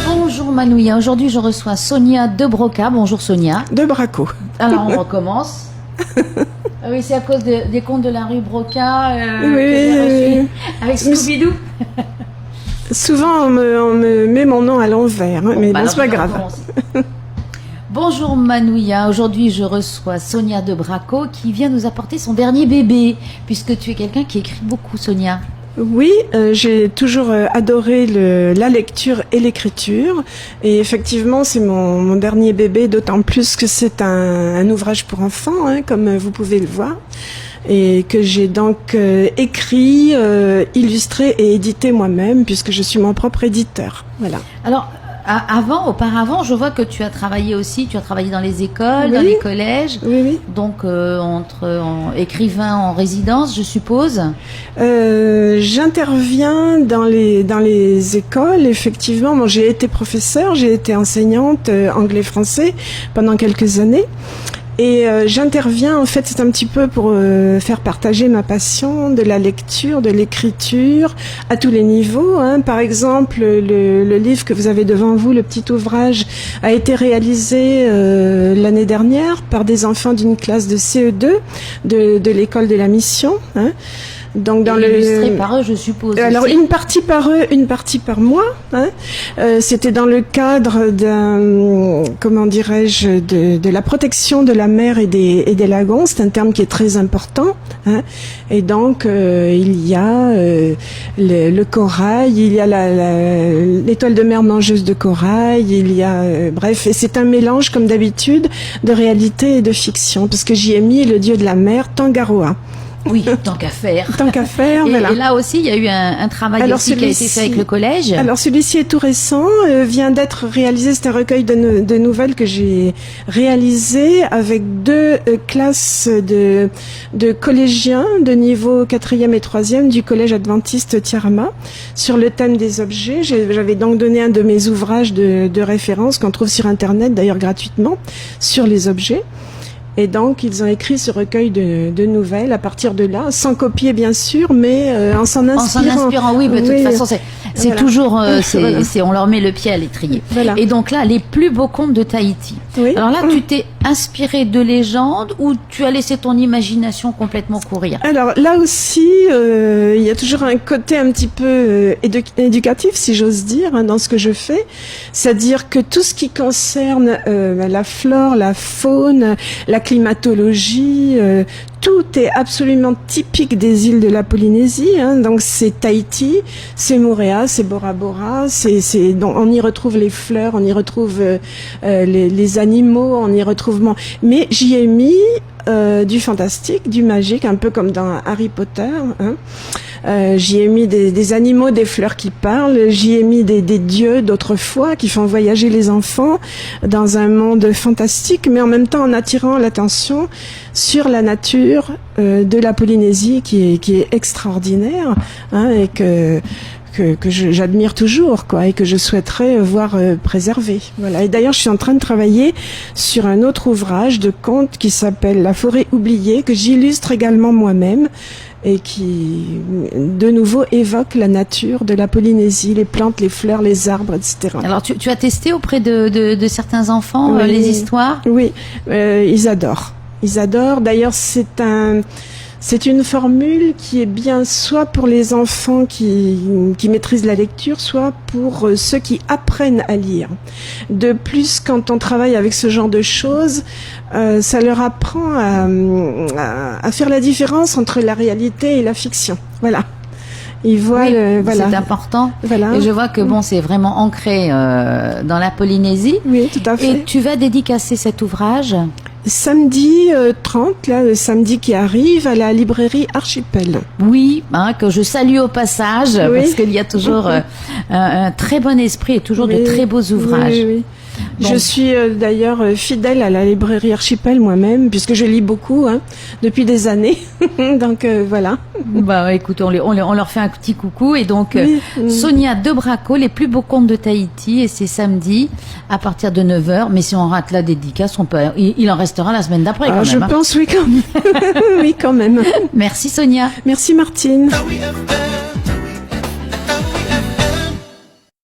Bonjour Manouya, aujourd'hui je reçois Sonia de Broca. Bonjour Sonia. De Braco. Alors on recommence. Ah oui, c'est à cause des contes de la rue Broca Oui, que j'ai reçu avec Scooby-Doo. Souvent on me met mon nom à l'envers, hein, mais bah bon, c'est pas grave. Bonjour Manouya, aujourd'hui je reçois Sonia de Braco qui vient nous apporter son dernier bébé, puisque tu es quelqu'un qui écrit beaucoup, Sonia. Oui, j'ai toujours adoré la lecture et l'écriture. Et effectivement, c'est mon dernier bébé, d'autant plus que c'est un ouvrage pour enfants, hein, comme vous pouvez le voir. Et que j'ai donc écrit, illustré et édité moi-même, puisque je suis mon propre éditeur. Voilà. Alors, auparavant, je vois que tu as travaillé aussi, tu as travaillé dans les écoles, Oui. dans les collèges, Oui. donc écrivain en résidence, je suppose. J'interviens dans les écoles, effectivement. Bon, j'ai été professeure, j'ai été enseignante anglais-français pendant quelques années. Et j'interviens, en fait, c'est un petit peu pour faire partager ma passion de la lecture, de l'écriture, à tous les niveaux. Hein. Par exemple, le livre que vous avez devant vous, le petit ouvrage, a été réalisé l'année dernière par des enfants d'une classe de CE2 de l'école de la Mission. Hein. Donc illustré par eux, je suppose. Alors aussi. une partie par eux, une partie par moi. Hein. C'était dans le cadre d'un, comment dirais-je, de la protection de la mer et des lagons. C'est un terme qui est très important. Hein. Et donc il y a le corail, il y a l'étoile de mer mangeuse de corail, il y a bref. Et c'est un mélange, comme d'habitude, de réalité et de fiction, parce que j'y ai mis le dieu de la mer, Tangaroa. Oui, tant qu'à faire. Tant qu'à faire, voilà. Et là aussi, il y a eu un travail aussi qui a été fait avec le collège. Alors celui-ci est tout récent, vient d'être réalisé. C'est un recueil de nouvelles que j'ai réalisé avec deux classes de collégiens de niveau 4e et 3e du collège adventiste Tiarama sur le thème des objets. J'avais donc donné un de mes ouvrages de référence qu'on trouve sur Internet, d'ailleurs gratuitement, sur les objets. Et donc, ils ont écrit ce recueil de nouvelles à partir de là, sans copier bien sûr, mais en s'en inspirant. En s'en inspirant, oui, mais de toute façon, c'est voilà. toujours, Voilà. on leur met le pied à l'étrier. Voilà. Et donc là, les plus beaux contes de Tahiti. Oui. Alors là, tu t'es inspiré de légendes ou tu as laissé ton imagination complètement courir? Alors là aussi, il y a toujours un côté un petit peu éducatif, si j'ose dire, hein, dans ce que je fais. C'est-à-dire que tout ce qui concerne la flore, la faune, la climatologie, tout est absolument typique des îles de la Polynésie. Hein. Donc c'est Tahiti, c'est Moorea, c'est Bora Bora, donc on y retrouve les fleurs, on y retrouve les animaux, on y retrouve. Mais j'y ai mis du fantastique, du magique, un peu comme dans Harry Potter. Hein. J'y ai mis des animaux, des fleurs qui parlent. J'y ai mis des dieux d'autrefois qui font voyager les enfants dans un monde fantastique, mais en même temps en attirant l'attention sur la nature de la Polynésie qui est extraordinaire, hein, et que j'admire toujours, quoi, et que je souhaiterais voir préserver. Voilà. Et d'ailleurs, je suis en train de travailler sur un autre ouvrage de contes qui s'appelle La forêt oubliée, que j'illustre également moi-même et qui, de nouveau, évoque la nature de la Polynésie, les plantes, les fleurs, les arbres, etc. Alors, tu as testé auprès de certains enfants Oui. les histoires? Oui, ils adorent. Ils adorent. D'ailleurs, c'est une formule qui est bien soit pour les enfants qui maîtrisent la lecture, soit pour ceux qui apprennent à lire. De plus, quand on travaille avec ce genre de choses, ça leur apprend à faire la différence entre la réalité et la fiction. Voilà. Ils voient voilà. C'est important. Voilà. Et je vois que bon, c'est vraiment ancré dans la Polynésie. Oui, tout à fait. Et tu vas dédicacer cet ouvrage? Samedi 30, là, le samedi qui arrive, à la librairie Archipel. Oui, hein, que je salue au passage, Oui. parce qu'il y a toujours un très bon esprit et toujours de très beaux ouvrages. Oui. Bon. Je suis d'ailleurs fidèle à la librairie Archipel moi-même, puisque je lis beaucoup depuis des années. Donc voilà. Bah écoute, on leur fait un petit coucou. Et donc Oui. Sonia de Braco, les plus beaux contes de Tahiti, et c'est samedi à partir de 9h. Mais si on rate la dédicace, il en restera la semaine d'après quand même. Je pense, oui, quand même. Oui, quand même. Merci Sonia. Merci Martine. Tawi FM.